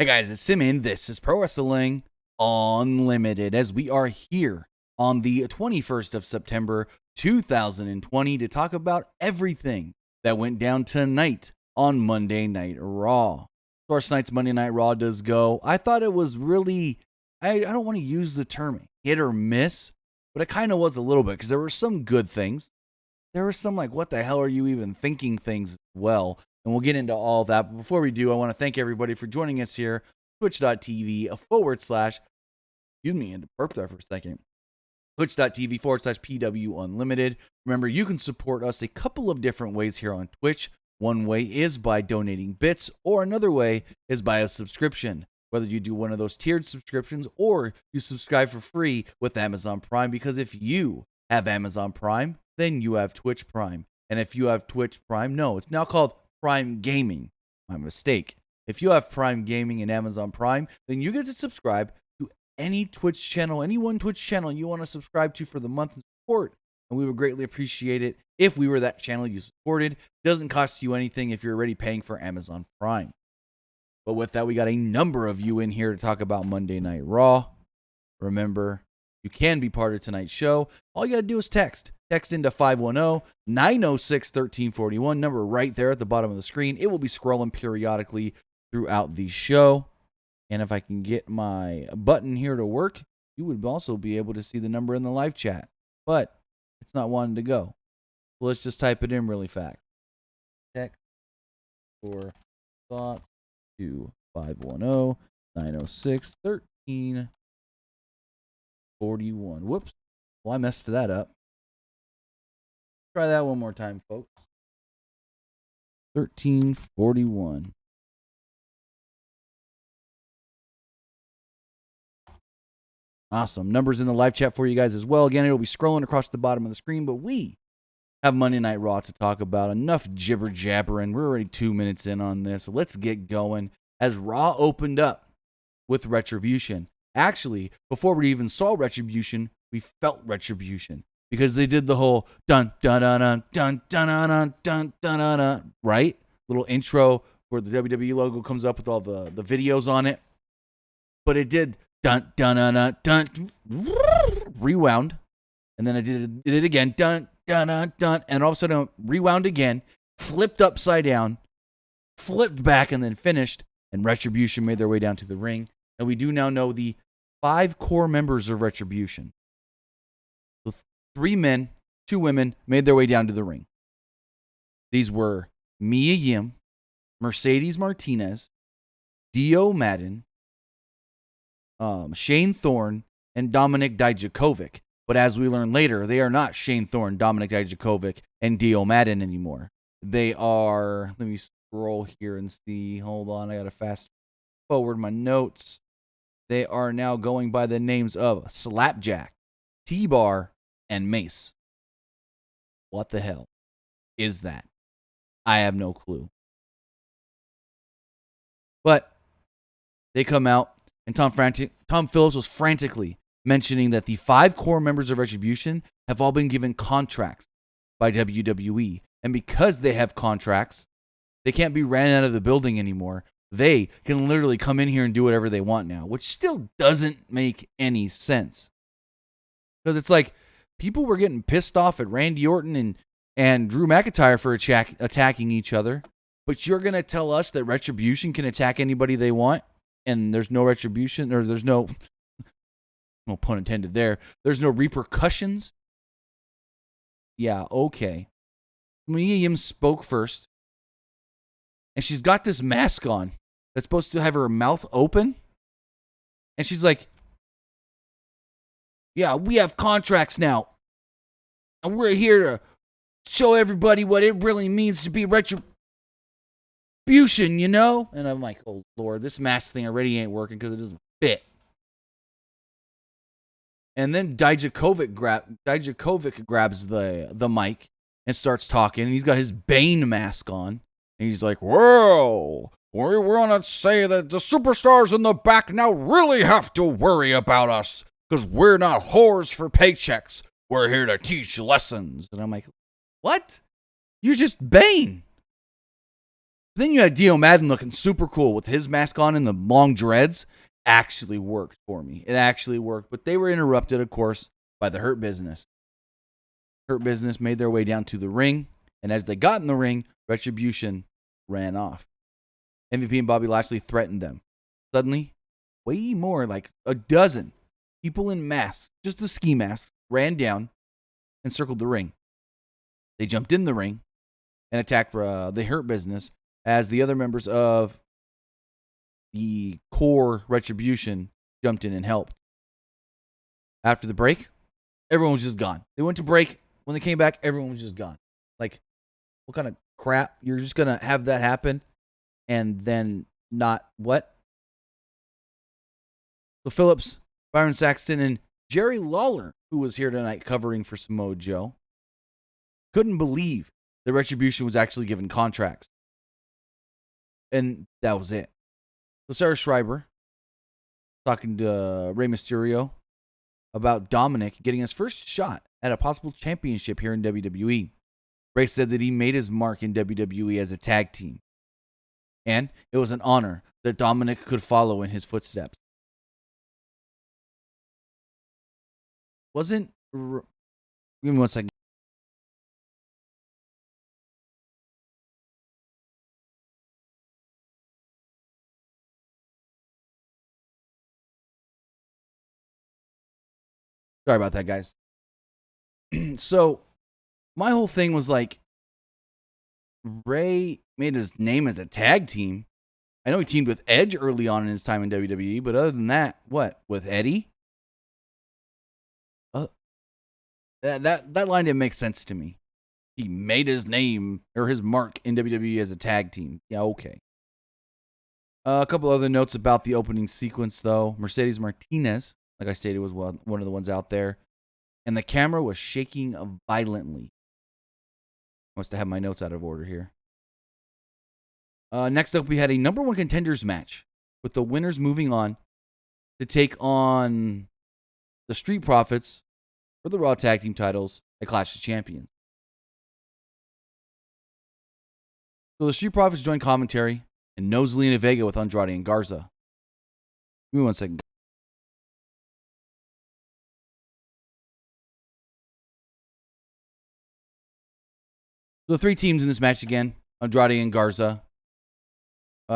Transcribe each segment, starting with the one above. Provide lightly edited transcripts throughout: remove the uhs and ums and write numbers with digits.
Hey guys, it's Simon. This is Pro Wrestling Unlimited as we are here on the 21st of September 2020 to talk about everything that went down tonight on Monday Night Raw. Last night's Monday Night Raw does go. I thought it was really, I don't want to use the term hit or miss, but it kind of was a little bit because there were some good things. There were some like, what the hell are you even thinking things as well. And we'll get into all that. But before we do, I want to thank everybody for joining us here. Twitch.tv / excuse me, I had to burp there for a second. Twitch.tv / PWUnlimited. Remember, you can support us a couple of different ways here on Twitch. One way is by donating bits, or another way is by a subscription. Whether you do one of those tiered subscriptions or you subscribe for free with Amazon Prime, because if you have Amazon Prime, then you have Twitch Prime. And if you have Twitch Prime, no, it's now called Prime Gaming. My mistake. If you have Prime Gaming and Amazon Prime, then you get to subscribe to any Twitch channel, any one Twitch channel you want to subscribe to for the month and support. And we would greatly appreciate it if we were that channel you supported. It doesn't cost you anything if you're already paying for Amazon Prime. But with that, we got a number of you in here to talk about Monday Night Raw. Remember, you can be part of tonight's show. All you got to do is text. Text into 510-906-1341. Number right there at the bottom of the screen. It will be scrolling periodically throughout the show. And if I can get my button here to work, you would also be able to see the number in the live chat. But it's not wanting to go. So let's just type it in really fast. Text for thoughts to 510-906-1341. Whoops. Well, I messed that up. Try that one more time, folks. 1341. Awesome. Numbers in the live chat for you guys as well. Again, it'll be scrolling across the bottom of the screen, but we have Monday Night Raw to talk about. Enough jibber jabbering. We're already 2 minutes in on this. Let's get going. As Raw opened up with Retribution. Actually, before we even saw Retribution, we felt Retribution. Because they did the whole dun dun dun dun dun dun dun dun dun dun, right? Little intro where the WWE logo comes up with all the videos on it. But it did dun dun dun dun dun, rewound, and then it did it again, dun dun dun dun, and all of a sudden rewound again, flipped upside down, flipped back, and then finished. And Retribution made their way down to the ring, and we do now know the 5 core members of Retribution. 3 men, 2 women made their way down to the ring. These were Mia Yim, Mercedes Martinez, Dio Madden, Shane Thorne, and Dominik Dijakovic. But as we learn later, they are not Shane Thorne, Dominik Dijakovic, and Dio Madden anymore. They are, let me scroll here and see. Hold on, I got to fast forward my notes. They are now going by the names of Slapjack, T-Bar, and Mace. What the hell is that? I have no clue. But they come out, and Tom Phillips was frantically mentioning that the 5 core members of Retribution have all been given contracts by WWE. And because they have contracts, they can't be ran out of the building anymore. They can literally come in here and do whatever they want now, which still doesn't make any sense. Because it's like, people were getting pissed off at Randy Orton and Drew McIntyre for attacking each other. But you're going to tell us that Retribution can attack anybody they want? And there's no retribution, or there's no pun intended there. There's no repercussions? Yeah, okay. Mia Yim spoke first. And she's got this mask on that's supposed to have her mouth open. And she's like, yeah, we have contracts now. And we're here to show everybody what it really means to be Retribution, you know? And I'm like, oh, Lord, this mask thing already ain't working because it doesn't fit. And then Dijakovic grabs the mic and starts talking. And he's got his Bane mask on. And he's like, well, we want to say that the superstars in the back now really have to worry about us. Because we're not whores for paychecks. We're here to teach lessons. And I'm like, what? You're just Bane. Then you had Dio Madden looking super cool with his mask on and the long dreads. Actually worked for me. It actually worked. But they were interrupted, of course, by the Hurt Business. Hurt Business made their way down to the ring. And as they got in the ring, Retribution ran off. MVP and Bobby Lashley threatened them. Suddenly, way more, like a dozen people in masks, just the ski masks, ran down and circled the ring. They jumped in the ring and attacked the Hurt Business as the other members of the core Retribution jumped in and helped. After the break, everyone was just gone. They went to break. When they came back, everyone was just gone. Like, what kind of crap? You're just going to have that happen and then not what? So Phillips, Byron Saxton, and Jerry Lawler, who was here tonight covering for Samoa Joe, couldn't believe that Retribution was actually given contracts. And that was it. So Sarah Schreiber talking to Rey Mysterio about Dominic getting his first shot at a possible championship here in WWE. Rey said that he made his mark in WWE as a tag team. And it was an honor that Dominic could follow in his footsteps. Give me 1 second. Sorry about that, guys. So, my whole thing was like, Rey made his name as a tag team. I know he teamed with Edge early on in his time in WWE, but other than that, what? With Eddie? That line didn't make sense to me. He made his name or his mark in WWE as a tag team. Yeah, okay. A couple other notes about the opening sequence, though. Mercedes Martinez, like I stated, was one of the ones out there. And the camera was shaking violently. I must have my notes out of order here. Next up, we had a number one contenders match with the winners moving on to take on the Street Profits for the Raw Tag Team titles at Clash of Champions. So the Street Profits joined commentary and no Zelina Vega with Andrade and Garza. Give me 1 second. So the three teams in this match again, Andrade and Garza,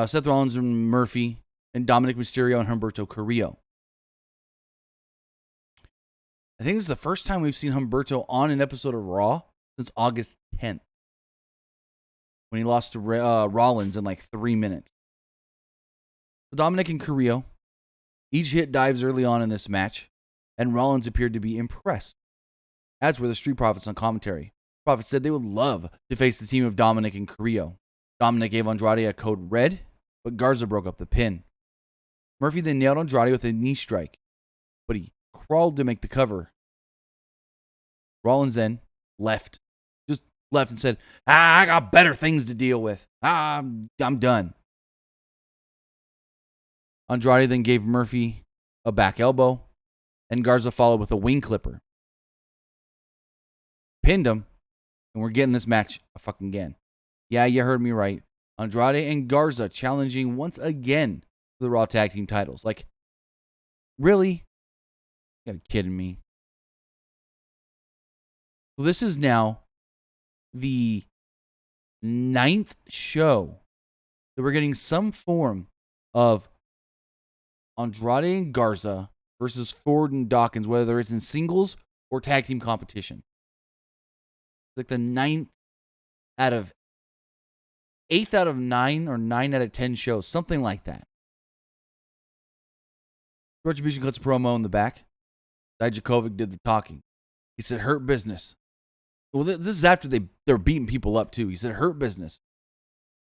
Seth Rollins and Murphy, and Dominic Mysterio and Humberto Carrillo. I think this is the first time we've seen Humberto on an episode of Raw since August 10th, when he lost to Rollins in like 3 minutes. So Dominic and Carrillo each hit dives early on in this match, and Rollins appeared to be impressed, as were the Street Profits on commentary. Profits said they would love to face the team of Dominic and Carrillo. Dominic gave Andrade a code red, but Garza broke up the pin. Murphy then nailed Andrade with a knee strike, but he crawled to make the cover. Rollins then left and said, I got better things to deal with. I'm done. Andrade then gave Murphy a back elbow, and Garza followed with a wing clipper. Pinned him, and we're getting this match again. Yeah, you heard me right. Andrade and Garza challenging once again for the Raw Tag Team titles. Like, really? You're kidding me. So this is now the 9th show that we're getting some form of Andrade and Garza versus Ford and Dawkins, whether it's in singles or tag team competition. It's like the 8th out of 9 or 9 out of 10 shows, something like that. Retribution cuts a promo in the back. Dijakovic did the talking. He said, hurt business. Well, this is after they're beating people up, too. He said, hurt business.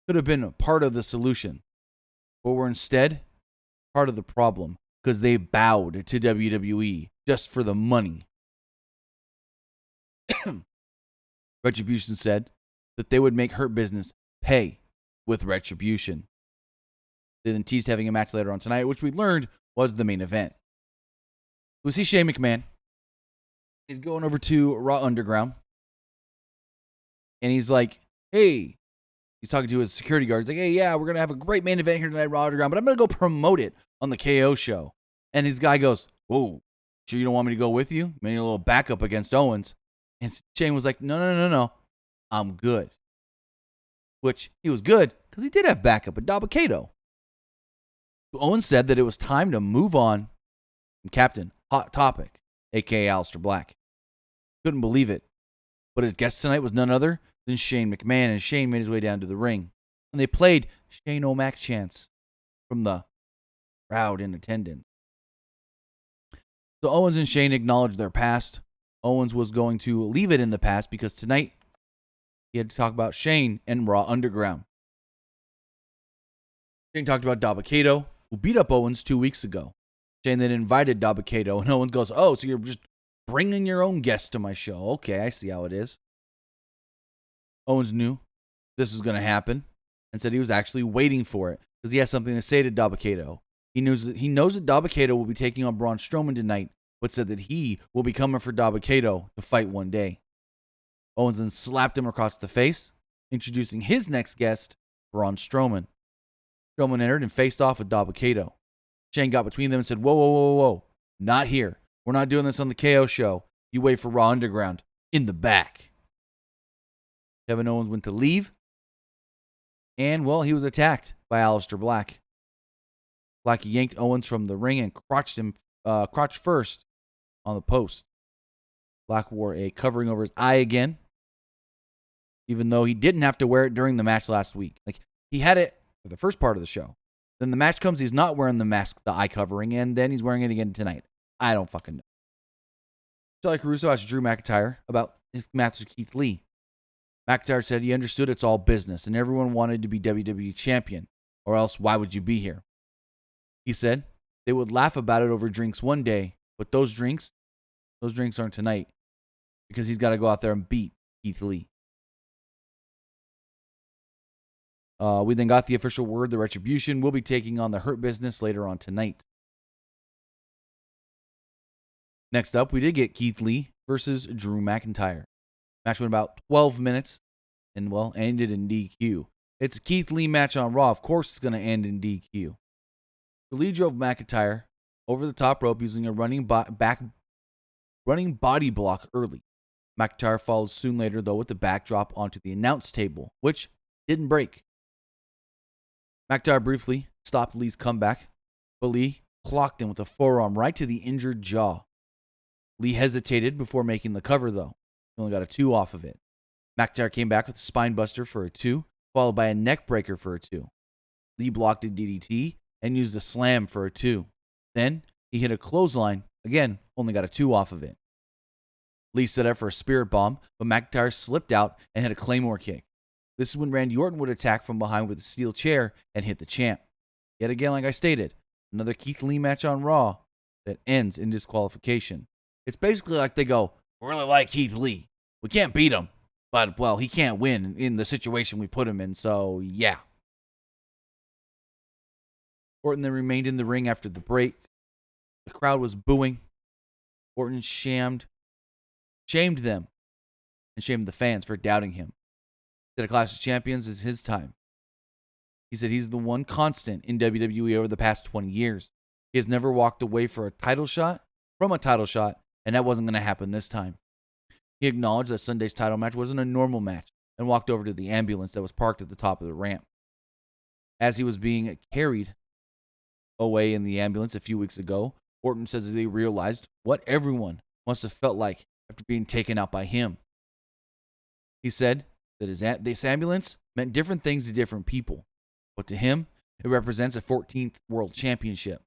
Could have been a part of the solution. But we're instead part of the problem because they bowed to WWE just for the money. Retribution said that they would make Hurt Business pay with Retribution. They then teased having a match later on tonight, which we learned was the main event. We see Shane McMahon. He's going over to Raw Underground. And he's like, hey, He's talking to his security guard. He's like, hey, yeah, we're going to have a great main event here tonight, Raw Underground, but I'm going to go promote it on the KO show. And his guy goes, whoa, sure you don't want me to go with you? Maybe a little backup against Owens. And Shane was like, no. I'm good. Which he was good because he did have backup at Dabba-Kato. Owens said that it was time to move on from Captain Hot Topic, a.k.a. Aleister Black. Couldn't believe it. But his guest tonight was none other than Shane McMahon, and Shane made his way down to the ring. And they played Shane O'Mac chants from the crowd in attendance. So Owens and Shane acknowledged their past. Owens was going to leave it in the past because tonight he had to talk about Shane and Raw Underground. Shane talked about Dabba-Kato, who beat up Owens 2 weeks ago. Shane then invited Dabba-Kato, and Owens goes, oh, so you're just bringing your own guests to my show. Okay, I see how it is. Owens knew this was going to happen and said he was actually waiting for it because he has something to say to Dabba-Kato. He knows that Dabba-Kato will be taking on Braun Strowman tonight, but said that he will be coming for Dabba-Kato to fight one day. Owens then slapped him across the face, introducing his next guest, Braun Strowman. Strowman entered and faced off with Dabba-Kato. Shane got between them and said, whoa, not here. We're not doing this on the KO show. You wait for Raw Underground in the back. Kevin Owens went to leave, and, well, he was attacked by Aleister Black. Black yanked Owens from the ring and crotched him crotch first on the post. Black wore a covering over his eye again, even though he didn't have to wear it during the match last week. Like, he had it for the first part of the show. Then the match comes, he's not wearing the mask, the eye covering, and then he's wearing it again tonight. I don't fucking know. Charlie Caruso asked Drew McIntyre about his match with Keith Lee. McIntyre said he understood it's all business and everyone wanted to be WWE champion, or else why would you be here? He said they would laugh about it over drinks one day, but those drinks aren't tonight because he's got to go out there and beat Keith Lee. We then got the official word that Retribution will be taking on the Hurt Business later on tonight. Next up, we did get Keith Lee versus Drew McIntyre. Match went about 12 minutes and, well, ended in DQ. It's a Keith Lee match on Raw. Of course it's going to end in DQ. Lee drove McIntyre over the top rope using a running body block early. McIntyre followed soon later, though, with the backdrop onto the announce table, which didn't break. McIntyre briefly stopped Lee's comeback, but Lee clocked him with a forearm right to the injured jaw. Lee hesitated before making the cover, though. He only got a 2 off of it. McIntyre came back with a spine buster for a 2, followed by a neck breaker for a 2. Lee blocked a DDT and used a slam for a 2. Then he hit a clothesline, again, only got a 2 off of it. Lee set up for a spirit bomb, but McIntyre slipped out and hit a claymore kick. This is when Randy Orton would attack from behind with a steel chair and hit the champ. Yet again, like I stated, another Keith Lee match on Raw that ends in disqualification. It's basically like they go, we really like Keith Lee. We can't beat him, but, well, he can't win in the situation we put him in, so yeah. Orton then remained in the ring after the break. The crowd was booing. Orton shamed them and shamed the fans for doubting him. He said a Clash of Champions is his time. He said he's the one constant in WWE over the past 20 years. He has never walked away from a title shot, and that wasn't going to happen this time. He acknowledged that Sunday's title match wasn't a normal match and walked over to the ambulance that was parked at the top of the ramp. As he was being carried away in the ambulance a few weeks ago, Orton says that he realized what everyone must have felt like after being taken out by him. He said that this ambulance meant different things to different people, but to him, it represents a 14th World Championship.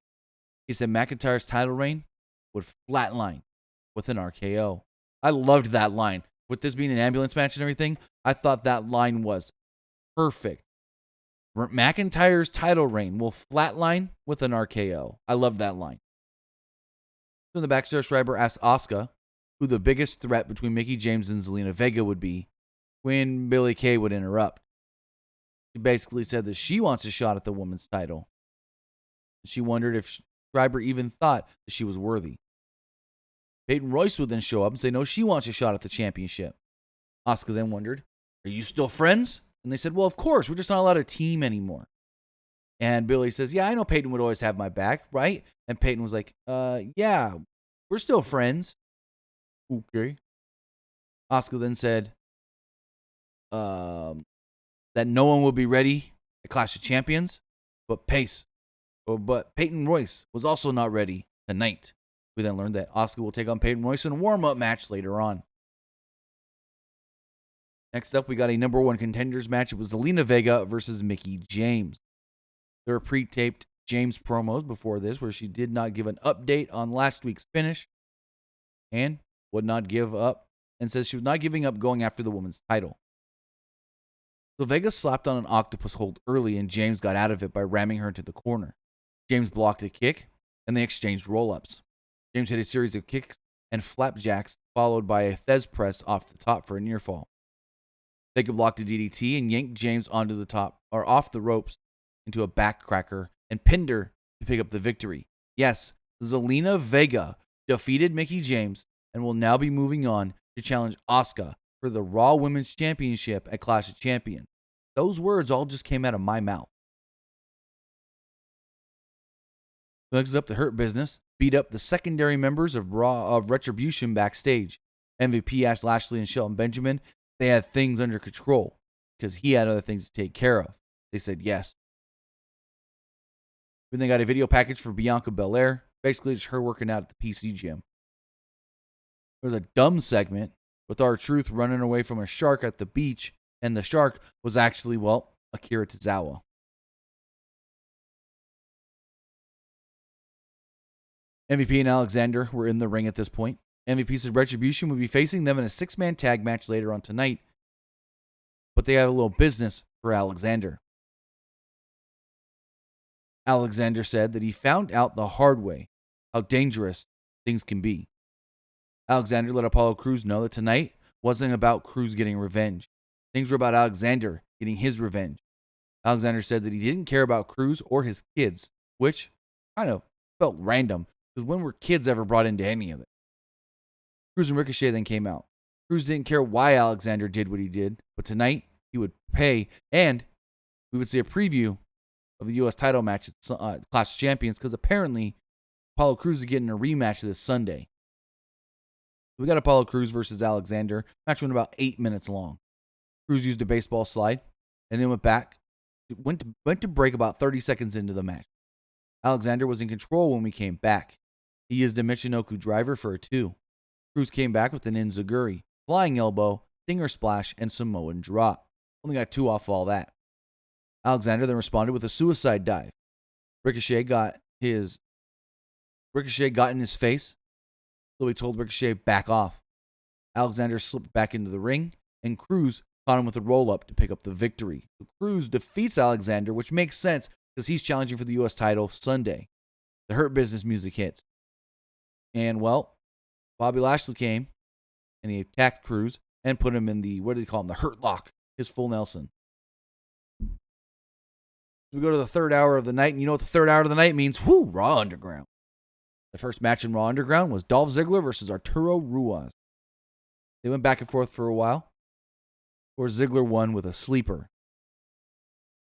He said McIntyre's title reign would flatline with an RKO. I loved that line. With this being an ambulance match and everything, I thought that line was perfect. McIntyre's title reign will flatline with an RKO. I love that line. So in the backstage, Schreiber asked Asuka who the biggest threat between Mickie James and Zelina Vega would be when Billie Kay would interrupt. She basically said that she wants a shot at the women's title. She wondered if Schreiber even thought that she was worthy. Peyton Royce would then show up and say no, she wants a shot at the championship. Asuka then wondered, are you still friends? And they said, well, of course, we're just not allowed a team anymore. And Billy says, yeah, I know Peyton would always have my back, right? And Peyton was like, yeah, we're still friends. Okay. Asuka then said that no one will be ready at Clash of Champions, but Peyton Royce was also not ready tonight. We then learned that Asuka will take on Peyton Royce in a warm-up match later on. Next up, we got a number one contenders match. It was Zelina Vega versus Mickie James. There were pre-taped James promos before this where she did not give an update on last week's finish and would not give up and says she was not giving up going after the women's title. So Vega slapped on an octopus hold early and James got out of it by ramming her into the corner. James blocked a kick and they exchanged roll-ups. James hit a series of kicks and flapjacks followed by a Fez press off the top for a near fall. Vega blocked a DDT and yanked James onto the top or off the ropes into a backcracker and pinned her to pick up the victory. Yes, Zelina Vega defeated Mickie James and will now be moving on to challenge Asuka for the Raw Women's Championship at Clash of Champions. Those words all just came out of my mouth. Next up, the Hurt Business beat up the secondary members of Retribution backstage. MVP asked Lashley and Shelton Benjamin if they had things under control because he had other things to take care of. They said yes. Then they got a video package for Bianca Belair, basically just her working out at the PC gym. There was a dumb segment with R-Truth running away from a shark at the beach, and the shark was actually, well, Akira Tozawa. MVP and Alexander were in the ring at this point. MVP said Retribution would be facing them in a 6-man tag match later on tonight, but they had a little business for Alexander. Alexander said that he found out the hard way how dangerous things can be. Alexander let Apollo Crews know that tonight wasn't about Crews getting revenge. Things were about Alexander getting his revenge. Alexander said that he didn't care about Crews or his kids, which kind of felt random, because when were kids ever brought into any of it? Crews and Ricochet then came out. Crews didn't care why Alexander did what he did, but tonight he would pay, and we would see a preview of the U.S. title match at Clash of Champions, because apparently Apollo Crews is getting a rematch this Sunday. We got Apollo Crews versus Alexander. Match went about 8 minutes long. Crews used a baseball slide and then went back. Went to break about 30 seconds into the match. Alexander was in control when we came back. He used a Michinoku driver for a 2. Crews came back with an Enziguri, flying elbow, stinger splash, and Samoan drop. Only got 2 off all that. Alexander then responded with a suicide dive. Ricochet got in his face, so he told Ricochet back off. Alexander slipped back into the ring, and Crews caught him with a roll-up to pick up the victory. So Crews defeats Alexander, which makes sense because he's challenging for the U.S. title Sunday. The Hurt Business music hits. And, well, Bobby Lashley came, and he attacked Crews and put him in the, what do they call him, the Hurt Lock, his full Nelson. We go to the third hour of the night, and you know what the third hour of the night means? Whoo, Raw Underground. The first match in Raw Underground was Dolph Ziggler versus Arturo Ruas. They went back and forth for a while, where Ziggler won with a sleeper.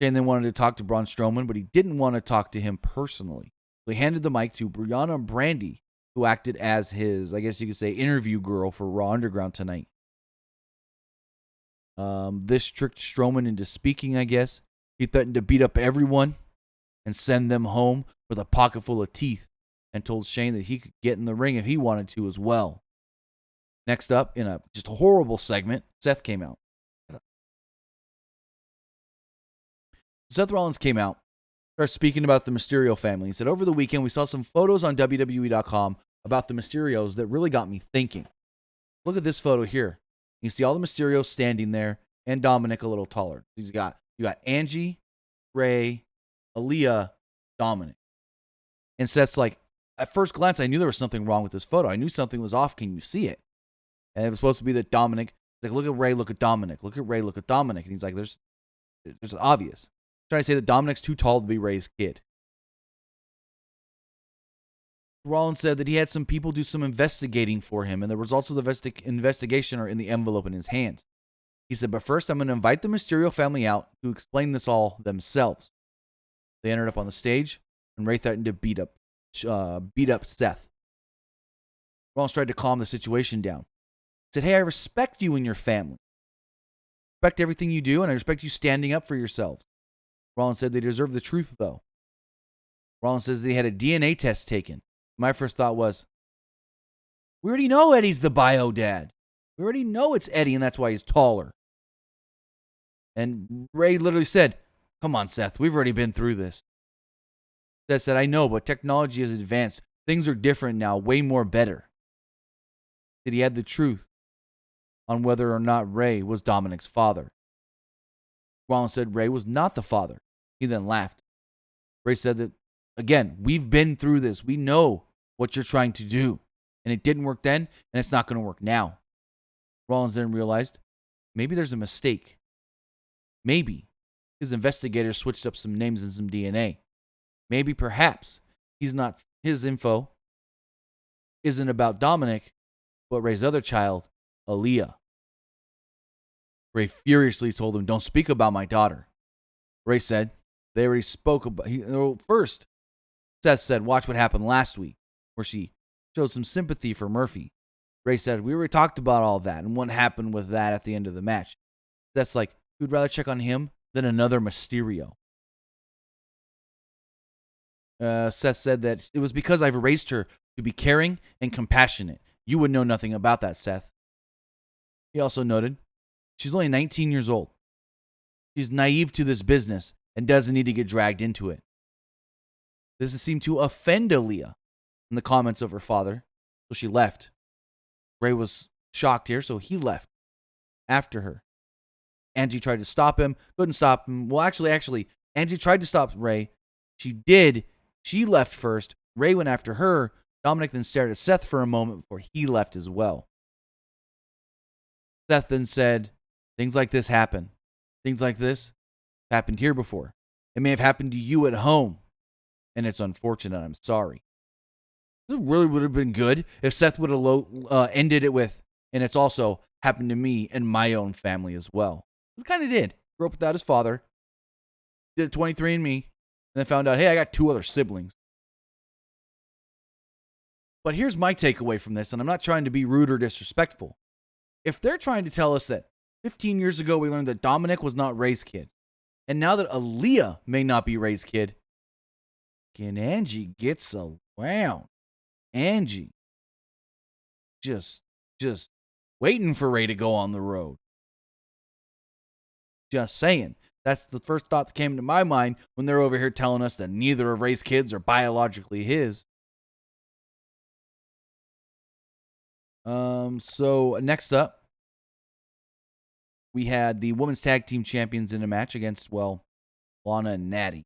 Shane then wanted to talk to Braun Strowman, but he didn't want to talk to him personally. So he handed the mic to Brianna Brandy, who acted as his, I guess you could say, interview girl for Raw Underground tonight. This tricked Strowman into speaking, I guess. He threatened to beat up everyone and send them home with a pocket full of teeth, and told Shane that he could get in the ring if he wanted to as well. Next up, in a just horrible segment, Seth came out. Seth Rollins came out, started speaking about the Mysterio family. He said, over the weekend, we saw some photos on WWE.com about the Mysterios that really got me thinking. Look at this photo here. You see all the Mysterios standing there, and Dominic a little taller. You got Angie, Ray, Aaliyah, Dominic. And Seth's like, at first glance, I knew there was something wrong with this photo. I knew something was off. Can you see it? And it was supposed to be that Dominic, like, look at Ray, look at Dominic. Look at Ray, look at Dominic. And he's like, there's obvious. Trying to say that Dominic's too tall to be Ray's kid. Rollins said that he had some people do some investigating for him, and the results of the investigation are in the envelope in his hands. He said, but first I'm going to invite the Mysterio family out to explain this all themselves. They ended up on the stage, and Ray threatened to beat up Seth. Rollins tried to calm the situation down. He said, hey, I respect you and your family. I respect everything you do, and I respect you standing up for yourselves. Rollins said they deserve the truth, though. Rollins says they had a DNA test taken. My first thought was, we already know Eddie's the bio dad. We already know it's Eddie, and that's why he's taller. And Ray literally said, come on, Seth, we've already been through this. Seth said, I know, but technology has advanced. Things are different now, way more better. He had the truth on whether or not Ray was Dominic's father. Rollins said Ray was not the father. He then laughed. Ray said that, again, we've been through this. We know what you're trying to do. And it didn't work then, and it's not going to work now. Rollins then realized maybe there's a mistake. Maybe his investigators switched up some names and some DNA. Maybe perhaps his info isn't about Dominic, but Ray's other child, Aaliyah. Ray furiously told him, don't speak about my daughter. Ray said they already spoke about... First, Seth said, watch what happened last week, where she showed some sympathy for Murphy. Ray said, we already talked about all that and what happened with that at the end of the match. That's like, we'd rather check on him than another Mysterio. Seth said that it was because I've raised her to be caring and compassionate. You would know nothing about that, Seth. He also noted, she's only 19 years old. She's naive to this business and doesn't need to get dragged into it. This seemed to offend Aaliyah in the comments of her father, so she left. Ray was shocked here, so he left after her. Angie tried to stop him, couldn't stop him. Well, actually, Angie tried to stop Ray. She did. She left first. Ray went after her. Dominic then stared at Seth for a moment before he left as well. Seth then said, things like this happen. Things like this happened here before. It may have happened to you at home, and it's unfortunate. I'm sorry. It really would have been good if Seth would have ended it with, and it's also happened to me and my own family as well. He kind of did. Grew up without his father. Did 23andMe, and then found out, hey, I got 2 other siblings. But here's my takeaway from this, and I'm not trying to be rude or disrespectful. If they're trying to tell us that 15 years ago we learned that Dominic was not Ray's kid, and now that Aaliyah may not be Ray's kid, can Angie gets around. Angie just waiting for Ray to go on the road. Just saying. That's the first thought that came to my mind when they're over here telling us that neither of Ray's kids are biologically his. So next up, we had the women's tag team champions in a match against, well, Lana and Natty.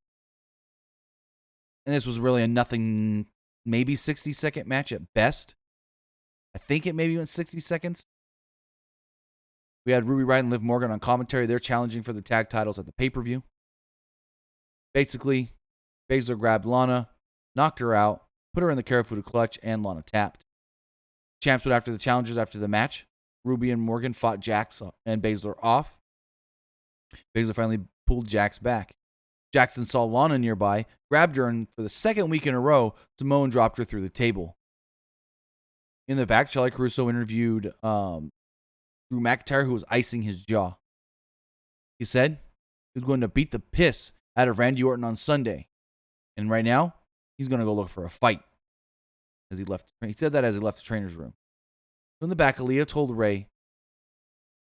And this was really a nothing, maybe 60-second match at best. I think it maybe went 60 seconds. We had Ruby Riott and Liv Morgan on commentary. They're challenging for the tag titles at the pay-per-view. Basically, Baszler grabbed Lana, knocked her out, put her in the Karafuda clutch, and Lana tapped. Champs went after the challengers after the match. Ruby and Morgan fought Jax and Baszler off. Baszler finally pulled Jax back. Jackson saw Lana nearby, grabbed her, and for the second week in a row, Samoan dropped her through the table. In the back, Charlie Caruso interviewed Drew McIntyre, who was icing his jaw. He said he was going to beat the piss out of Randy Orton on Sunday. And right now, he's going to go look for a fight. He said that as he left the trainer's room. In the back, Aaliyah told Ray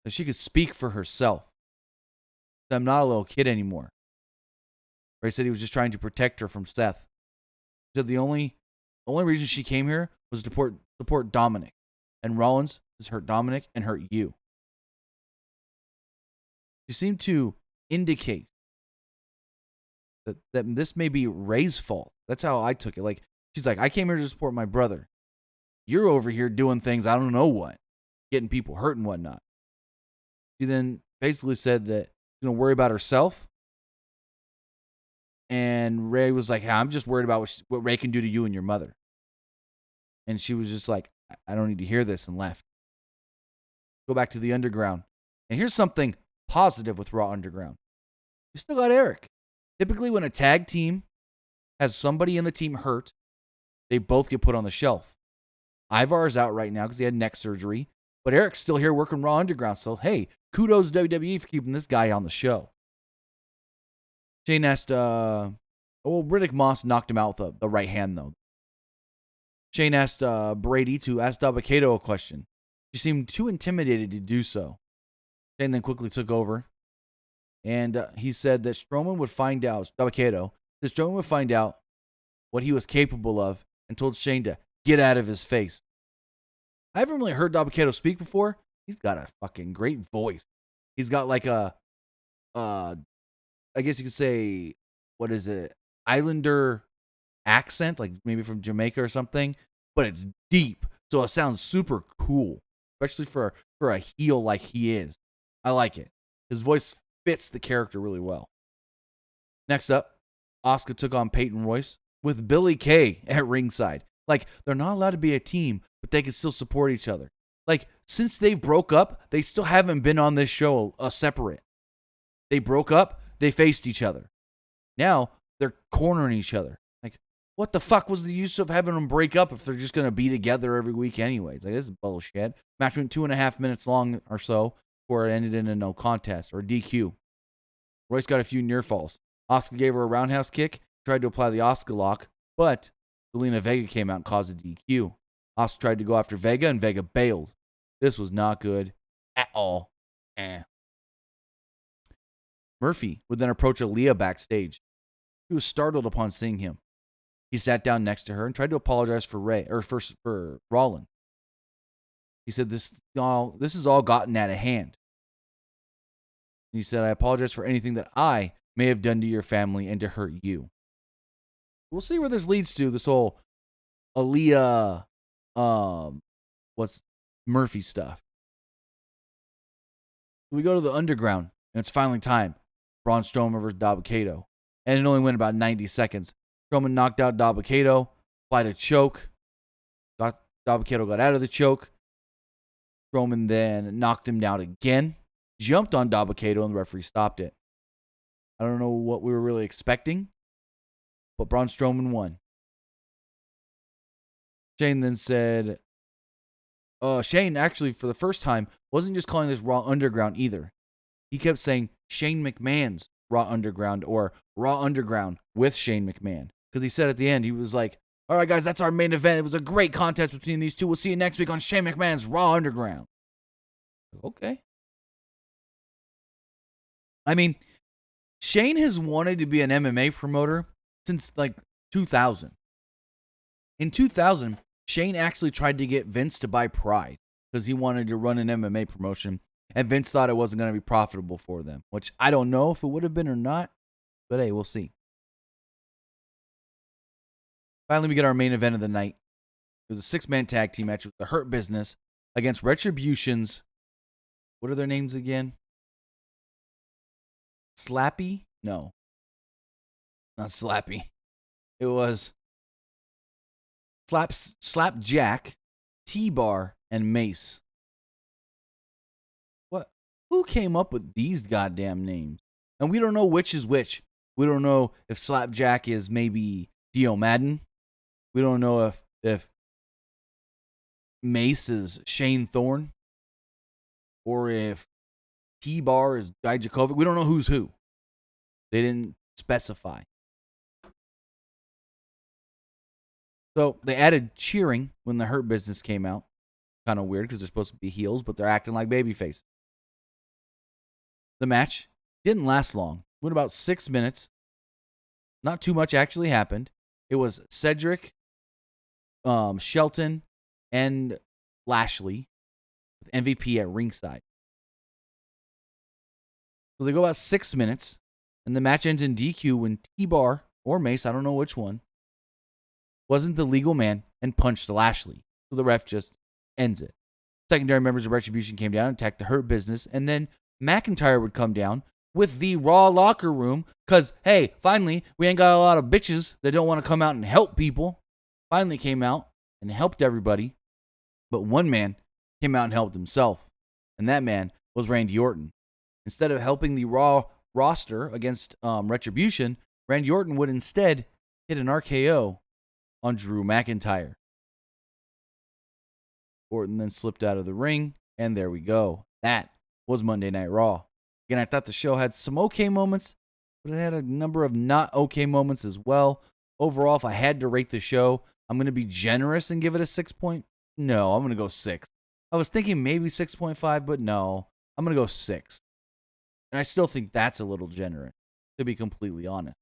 that she could speak for herself. That I'm not a little kid anymore. Ray said he was just trying to protect her from Seth. He said the only reason she came here was to support Dominic. And Rollins has hurt Dominic and hurt you. She seemed to indicate that this may be Ray's fault. That's how I took it. Like, she's like, I came here to support my brother. You're over here doing things I don't know what, getting people hurt and whatnot. She then basically said that she's going to worry about herself. And Ray was like, hey, I'm just worried about what Ray can do to you and your mother. And she was just like, I don't need to hear this, and left. Go back to the underground. And here's something positive with Raw Underground. You still got Eric. Typically, when a tag team has somebody in the team hurt, they both get put on the shelf. Ivar is out right now because he had neck surgery, but Eric's still here working Raw Underground. So, hey, kudos to WWE for keeping this guy on the show. Shane asked, Riddick Moss knocked him out with the right hand, though. Shane asked Brady to ask Dabba-Kato a question. She seemed too intimidated to do so. Shane then quickly took over, and he said that Strowman would find out, Dabba-Kato, that Strowman would find out what he was capable of and told Shane to get out of his face. I haven't really heard Dabba-Kato speak before. He's got a fucking great voice. He's got like a, I guess you could say, what is it, Islander accent, like maybe from Jamaica or something, but it's deep, so it sounds super cool, especially for a heel like he is. I like it. His voice fits the character really well. Next up, Asuka took on Peyton Royce with Billy Kay at ringside. Like, they're not allowed to be a team, but they can still support each other. Like, since they broke up, they still haven't been on this show separate. They broke up, they faced each other. Now, they're cornering each other. Like, what the fuck was the use of having them break up if they're just going to be together every week anyways? Like, this is bullshit. Match went 2.5 minutes long or so before it ended in a no contest or a DQ. Royce got a few near falls. Asuka gave her a roundhouse kick, tried to apply the Asuka lock, but Zelina Vega came out and caused a DQ. Asuka tried to go after Vega, and Vega bailed. This was not good at all. Murphy would then approach Aaliyah backstage. He was startled upon seeing him. He sat down next to her and tried to apologize for Rollins. He said, this is all gotten out of hand. He said, I apologize for anything that I may have done to your family and to hurt you. We'll see where this leads to, this whole Aaliyah, Murphy stuff. We go to the Underground, and it's finally time. Braun Strowman versus Dabba-Kato. And it only went about 90 seconds. Strowman knocked out Dabba-Kato, applied a choke. Dabba-Kato got out of the choke. Strowman then knocked him down again, jumped on Dabba-Kato, and the referee stopped it. I don't know what we were really expecting, but Braun Strowman won. Shane then said, Shane actually, for the first time, wasn't just calling this Raw Underground either. He kept saying Shane McMahon's Raw Underground or Raw Underground with Shane McMahon. Because he said at the end, he was like, all right, guys, that's our main event. It was a great contest between these two. We'll see you next week on Shane McMahon's Raw Underground. Okay. I mean, Shane has wanted to be an MMA promoter since like 2000. In 2000, Shane actually tried to get Vince to buy Pride because he wanted to run an MMA promotion, and Vince thought it wasn't going to be profitable for them, which I don't know if it would have been or not, but hey, we'll see. Finally, we get our main event of the night. It was a 6-man tag team match with the Hurt Business against Retribution's, what are their names again? Slappy? No. Not Slappy. It was Slapjack, T-Bar, and Mace. What? Who came up with these goddamn names? And we don't know which is which. We don't know if Slapjack is maybe Dio Madden. We don't know if Mace is Shane Thorne. Or if T-Bar is Dijakovic. We don't know who's who. They didn't specify. So they added cheering when the Hurt Business came out. Kind of weird because they're supposed to be heels, but they're acting like babyface. The match didn't last long. It went about 6 minutes. Not too much actually happened. It was Cedric, Shelton, and Lashley with MVP at ringside. So they go about 6 minutes, and the match ends in DQ when T-Bar or Mace, I don't know which one, wasn't the legal man and punched Lashley. So the ref just ends it. Secondary members of Retribution came down and attacked the Hurt Business, and then McIntyre would come down with the Raw locker room because, hey, finally, we ain't got a lot of bitches that don't want to come out and help people. Finally came out and helped everybody. But one man came out and helped himself, and that man was Randy Orton. Instead of helping the Raw roster against Retribution, Randy Orton would instead hit an RKO on Drew McIntyre. Orton then slipped out of the ring, and there we go. That was Monday Night Raw. Again, I thought the show had some okay moments, but it had a number of not okay moments as well. Overall, if I had to rate the show, I'm going to be generous and give it a 6 point. No, I'm going to go 6. I was thinking maybe 6.5, but no, I'm going to go 6. And I still think that's a little generous, to be completely honest.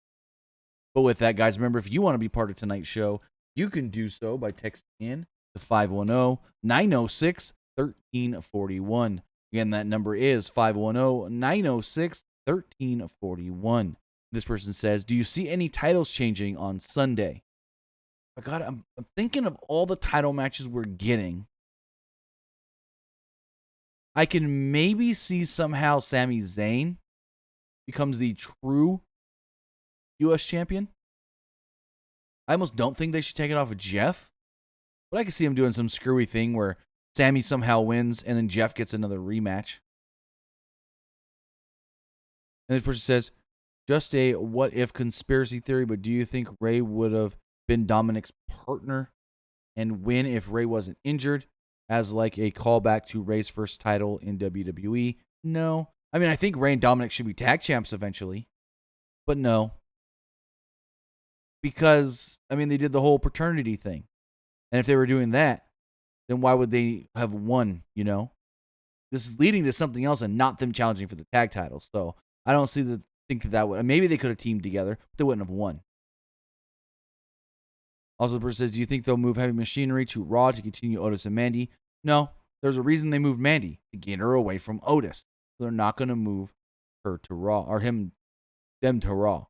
But with that, guys, remember, if you want to be part of tonight's show, you can do so by texting in to 510-906-1341. Again, that number is 510-906-1341. This person says, do you see any titles changing on Sunday? God, I'm thinking of all the title matches we're getting. I can maybe see somehow Sami Zayn becomes the true U.S. champion. I almost don't think they should take it off of Jeff, but I can see him doing some screwy thing where Sami somehow wins and then Jeff gets another rematch. And this person says, just a what-if conspiracy theory, but do you think Ray would have been Dominic's partner and win if Ray wasn't injured, as like a callback to Ray's first title in WWE? No. I mean, I think Ray and Dominic should be tag champs eventually, but no. Because, I mean, they did the whole paternity thing. And if they were doing that, then why would they have won, you know? This is leading to something else and not them challenging for the tag titles. So I don't think that would. Maybe they could have teamed together, but they wouldn't have won. Also, the person says, do you think they'll move Heavy Machinery to Raw to continue Otis and Mandy? No. There's a reason they moved Mandy, to get her away from Otis. So they're not going to move her to Raw, or them to Raw.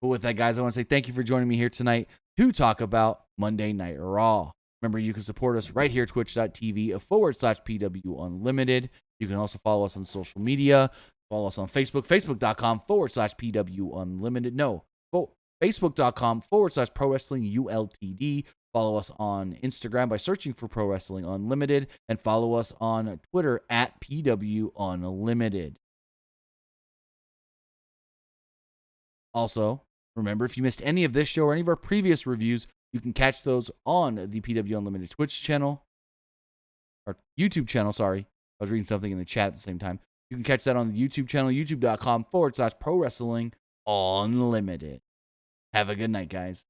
But with that, guys, I want to say thank you for joining me here tonight to talk about Monday Night Raw. Remember, you can support us right here, twitch.tv/PWUnlimited. You can also follow us on social media. Follow us on Facebook, facebook.com/PWUnlimited. No, facebook.com/Pro Wrestling ULTD. Follow us on Instagram by searching for Pro Wrestling Unlimited. And follow us on Twitter at PWUnlimited. Also, remember, if you missed any of this show or any of our previous reviews, you can catch those on the PW Unlimited Twitch channel, or YouTube channel, sorry. I was reading something in the chat at the same time. You can catch that on the YouTube channel, youtube.com/Pro Wrestling Unlimited. Have a good night, guys.